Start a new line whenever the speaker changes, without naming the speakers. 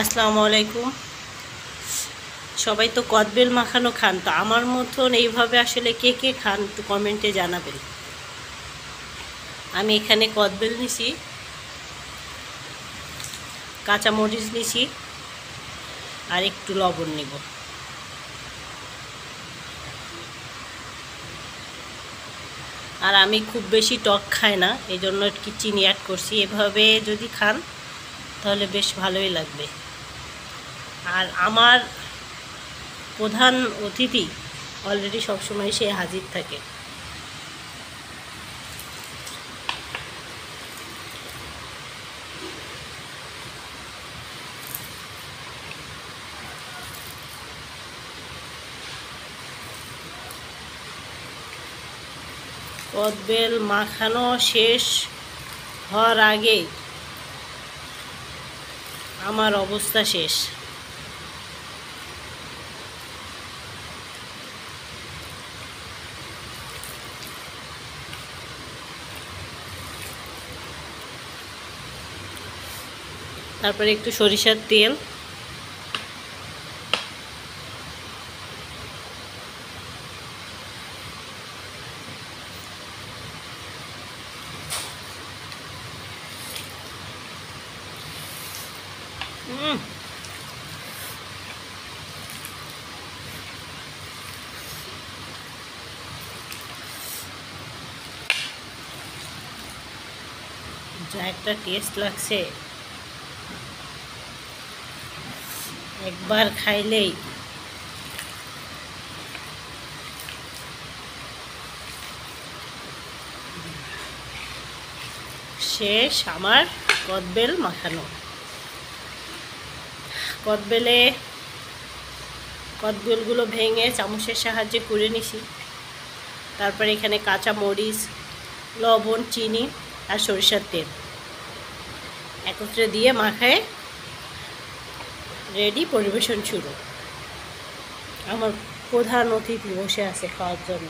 আসসালামু আলাইকুম। সবাই তো কদবেল মাখানো খান, তো আমার মতন এইভাবে আসলে কে কে খান তো কমেন্টে জানাবেন। আমি এখানে কদবেল নিছি, কাঁচামরিচ নিছি, আর একটু লবণ নিব। আর আমি খুব বেশি টক খাই না, এই জন্য একটু চিনি অ্যাড করছি। এভাবে যদি খান তাহলে বেশ ভালোই লাগবে। আর আমার প্রধান অতিথি অলরেডি সবসময় সে হাজির থাকে। কদবেল মাখানো শেষ হওয়ার আগে আমার অবস্থা শেষ। তারপরে একটু সরিষার তেল, যা একটা টেস্ট লাগছে, একবার খাইলেই শেষ আমার কদবেল মাখানো। কদবেলগুলো ভেঙে চামচের সাহায্যে করে নিছি। তারপরে এখানে কাঁচা মরিচ, লবণ, চিনি আর সরিষার তেল একত্রে দিয়ে মাখায় রেডি, পরিবেশন শুরু। আমার প্রধান অতিথি বসে আছে খাওয়ার জন্য।